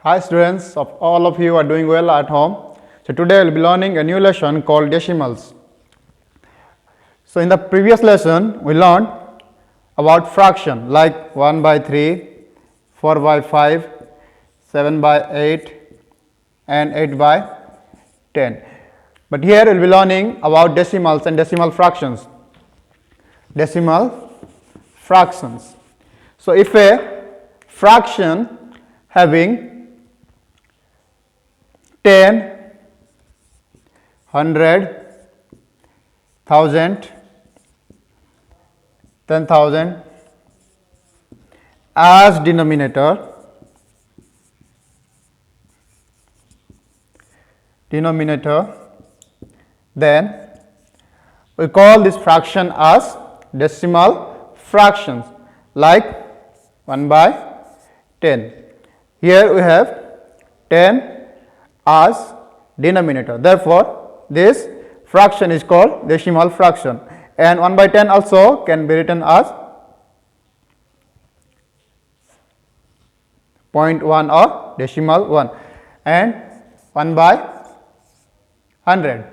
Hi students, of all of you are doing well at home. So today we will be learning a new lesson called decimals. So in the previous lesson we learned about fraction like 1 by 3, 4 by 5, 7 by 8 and 8 by 10. But here we will be learning about decimals and decimal fractions. Decimal fractions. So if a fraction having 10, 100, 1000, 10,000 as denominator, then we call this fraction as decimal fractions like 1 by 10. Here we have 10 as denominator. Therefore, this fraction is called decimal fraction, and 1 by 10 also can be written as 0.1 or decimal 1, and 1 by 100.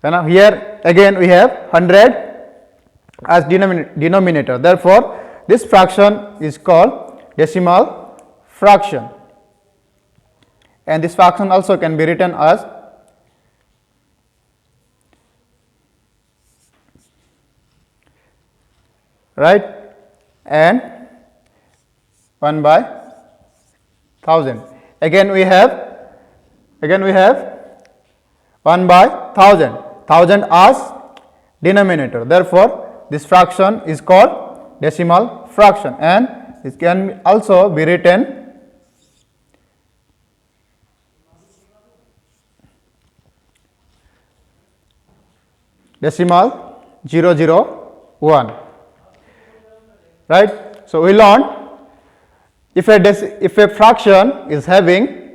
So now here again we have 100 as denominator. Therefore, this fraction is called decimal fraction, and this fraction also can be written as and 1 by 1000. Again we have 1 by 1000 as denominator. Therefore, this fraction is called decimal fraction, and it can also be written decimal 001. Right? So we learned if a fraction is having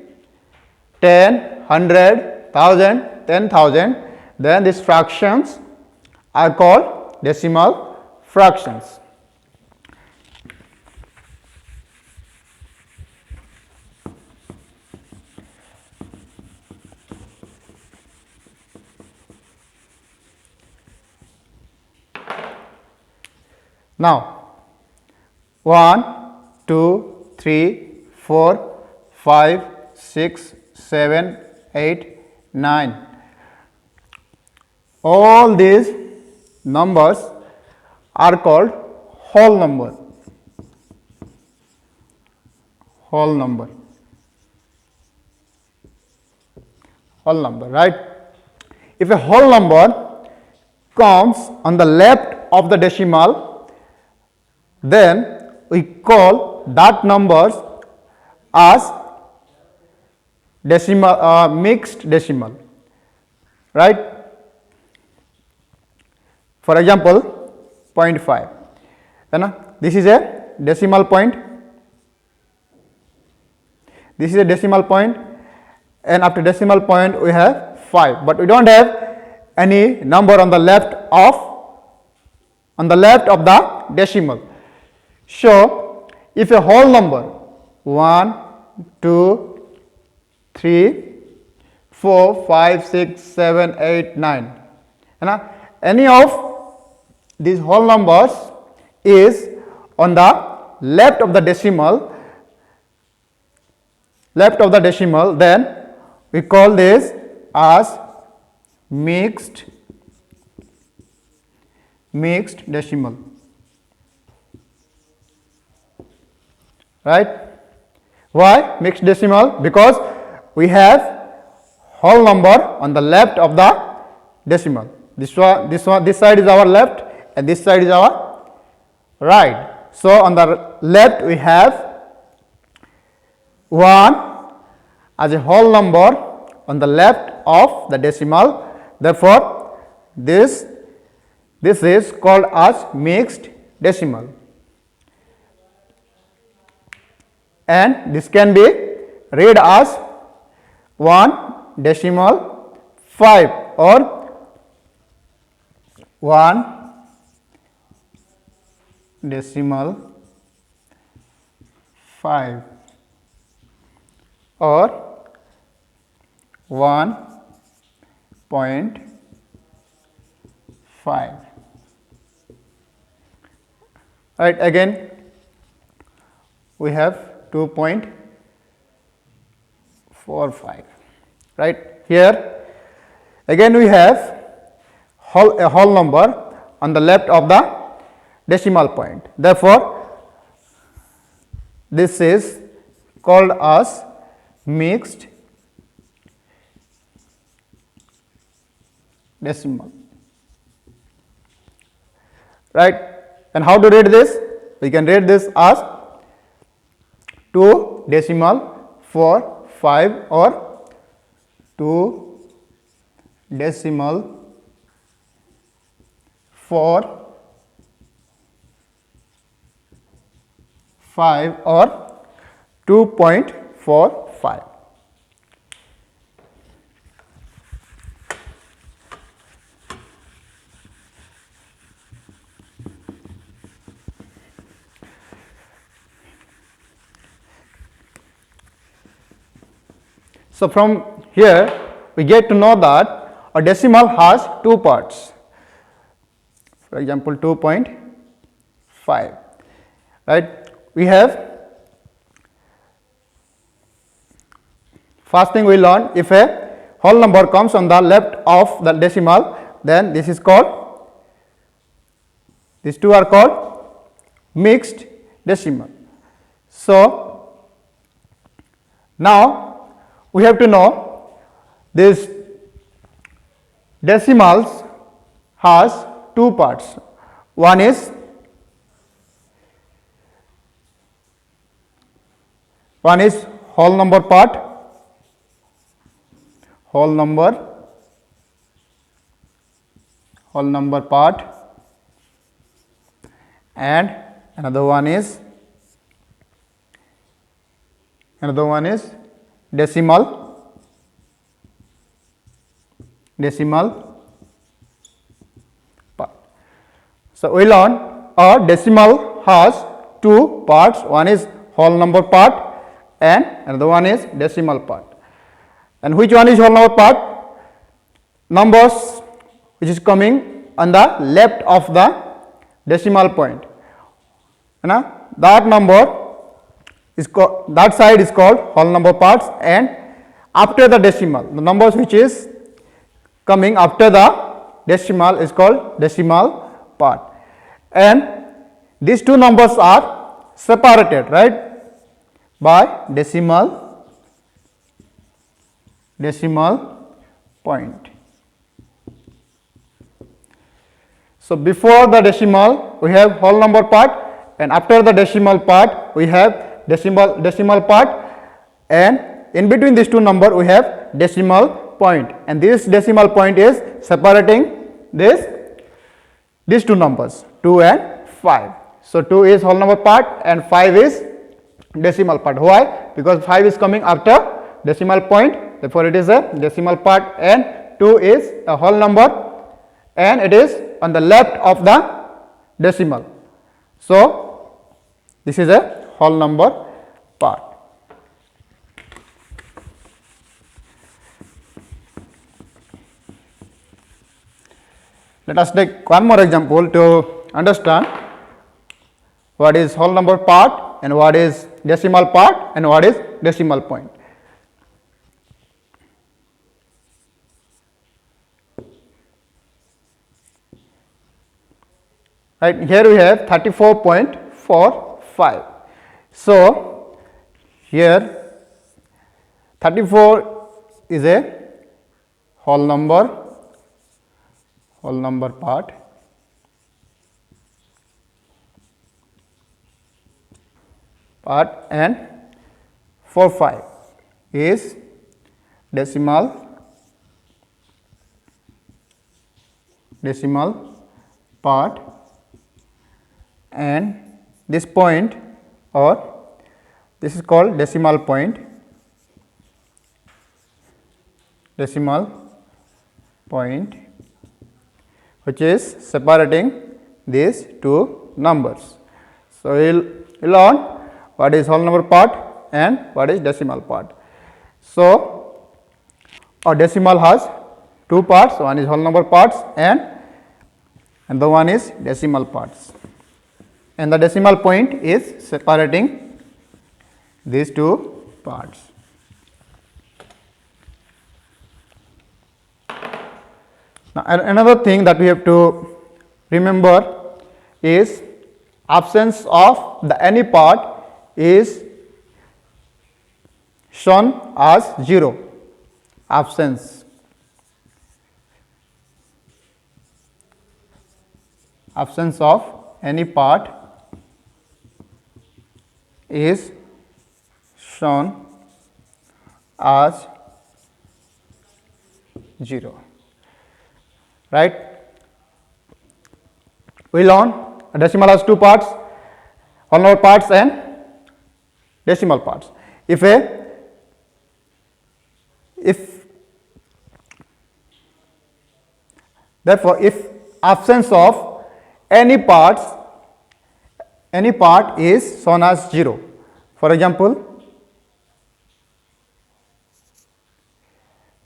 10, 100, 1000, 10,000, then these fractions are called decimal fractions. Now 1, 2, 3, 4, 5, 6, 7, 8, 9. All these numbers are called whole number. Whole number, right? If a whole number comes on the left of the decimal, then we call that numbers as decimal mixed decimal, right? For example, 0.5, this is a decimal point, this is a decimal point, and after decimal point we have 5, but we don't have any number on the left of the decimal. So if a whole number 1, 2, 3, 4, 5, 6, 7, 8, 9, any of these whole numbers is on the left of the decimal, then we call this as mixed decimal, right? Why mixed decimal? Because we have whole number on the left of the decimal. This side is our left and this side is our right. So on the left we have 1 as a whole number on the left of the decimal. Therefore, this is called as mixed decimal, and this can be read as 1.5 or 1.5. or 1.5. Right, again we have 2.45. Right, here again we have a whole number on the left of the decimal point. Therefore, this is called as mixed decimal. Right, and how to read this? We can read this as 2 decimal 4 5 or 2 decimal 4 5 or 2.45. So, from here we get to know that a decimal has 2 parts. For example, 2.5. Right, we have first thing we learn, if a whole number comes on the left of the decimal, then this is called, these two are called mixed decimal. So, now we have to know this decimals has 2 parts. One is whole number part, whole number part, and another one is decimal part. So, we learn a decimal has 2 parts, one is whole number part and another one is decimal part. And which one is whole number part? Numbers which is coming on the left of the decimal point. That number is that side is called whole number parts, and after the decimal, the numbers which is coming after the decimal is called decimal part. And these two numbers are separated, right, by decimal point. So, before the decimal we have whole number part, and after the decimal part we have decimal part, and in between these two number we have decimal point, and this decimal point is separating these two numbers 2 and 5. So, 2 is whole number part and 5 is decimal part. Why? Because 5 is coming after decimal point, therefore it is a decimal part, and 2 is a whole number and it is on the left of the decimal. So, this is a whole number part. Let us take one more example to understand what is whole number part and what is decimal part and what is decimal point. Right, here we have 34.45. So, here 34 is a whole number part, and 45 is decimal part, and this point, or this is called decimal point, which is separating these two numbers. So, we will learn what is whole number part and what is decimal part. So a decimal has two parts, one is whole number parts and the one is decimal parts, and the decimal point is separating these two parts. Now, another thing that we have to remember is absence of the any part is shown as 0. Absence of any part is shown as 0, right? We learn a decimal has two parts, whole number parts and decimal parts. If therefore if absence of any part is shown as 0, for example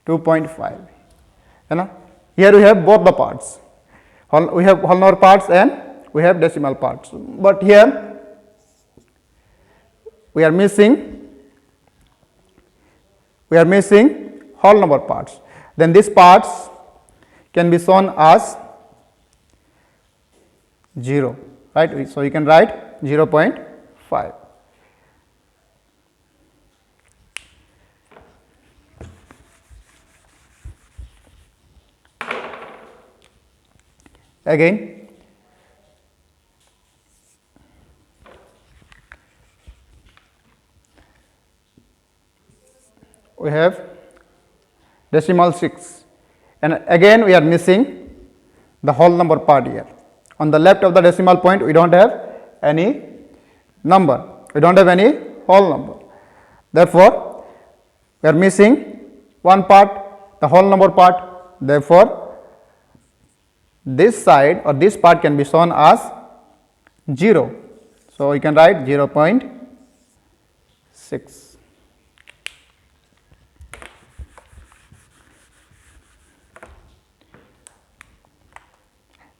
2.5, here we have both the parts, we have whole number parts and we have decimal parts, but here we are missing whole number parts, then these parts can be shown as 0, right? So you can write 0.5. Again, we have decimal 6, and again we are missing the whole number part here. On the left of the decimal point we don't have any number, we don't have any whole number, therefore we are missing one part, the whole number part, therefore this side or this part can be shown as 0. So we can write 0.6.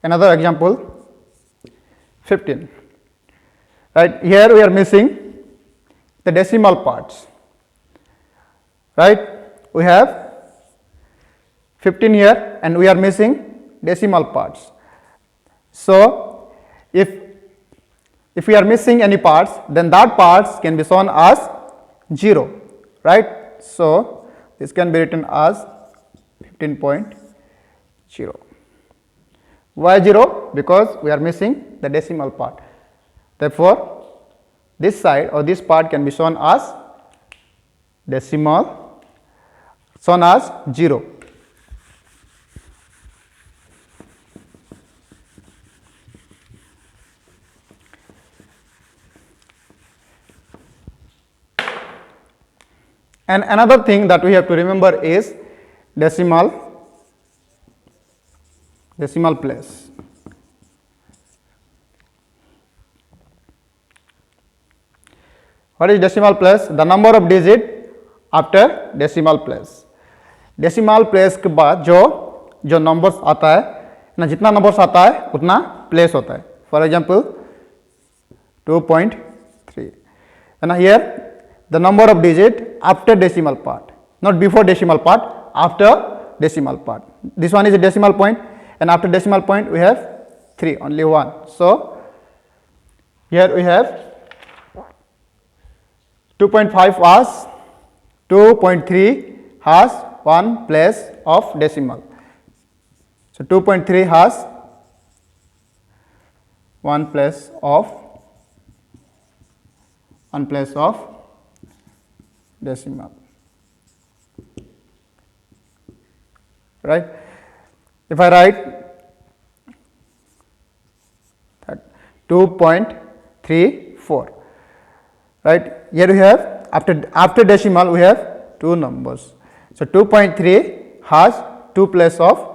Another example, 15, right? Here we are missing the decimal parts, right? We have 15 here and we are missing decimal parts. So if we are missing any parts, then that parts can be shown as 0, right? So this can be written as 15.0. Why 0? Because we are missing the decimal part, therefore this side or this part can be shown as decimal, shown as 0. And another thing that we have to remember is decimal place. What is decimal place? The number of digit after decimal place. Decimal place के बाद जो numbers आता है ना, जितना numbers आता है उतना place होता है. For example 2.3, and here the number of digit after decimal part, not before decimal part, after decimal part. This one is a decimal point, and after decimal point we have 3, only 1. So here we have 2.5 as 2.3 has one place of decimal. So 2.3 has one place of decimal, right? If I write that 2.34, right? Here we have after decimal we have two numbers. So 2.3 has two place of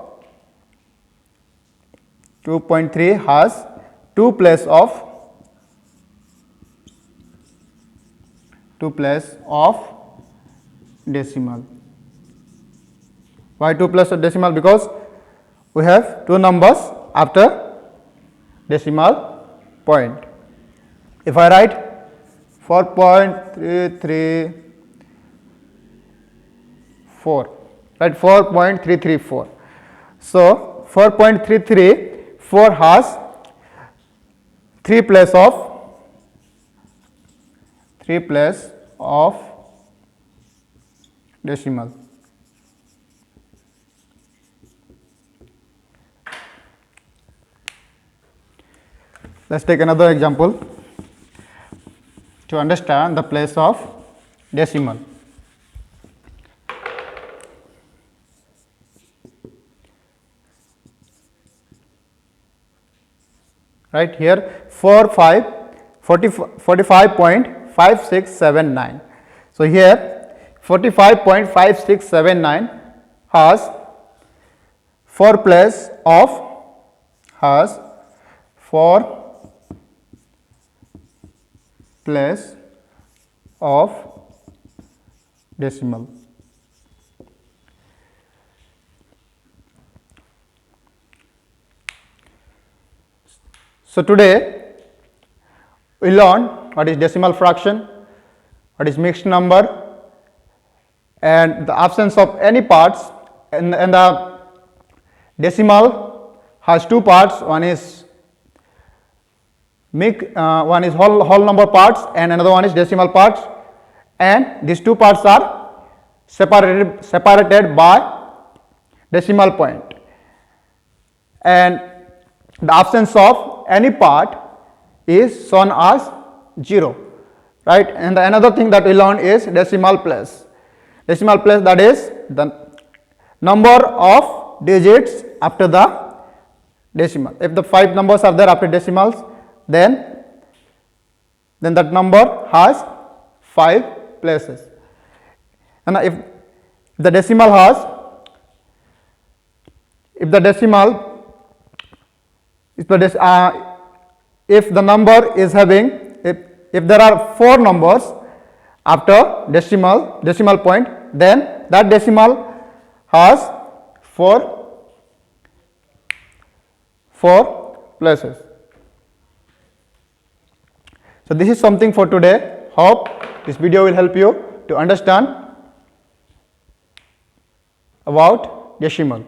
decimal. Why 2 plus a decimal? Because we have two numbers after decimal point. If I write 4.334, right, 4.334. So 4.334 has 3 place of decimal. Let's take another example to understand the place of decimal. Right here 45.5679. So here 45.5679 has 4 place of decimal. So today we learn what is decimal fraction, what is mixed number, and the absence of any parts. And the decimal has two parts. One is whole number parts, and another one is decimal parts. And these two parts are separated by decimal point. And the absence of any part is shown as 0, right? And the another thing that we learned is decimal place. Decimal place, that is the number of digits after the decimal. If the 5 numbers are there after decimals, then that number has 5 places. And if the decimal if the number is having, if there are 4 numbers after decimal point, then that decimal has 4 places. So this is something for today. Hope this video will help you to understand about decimal.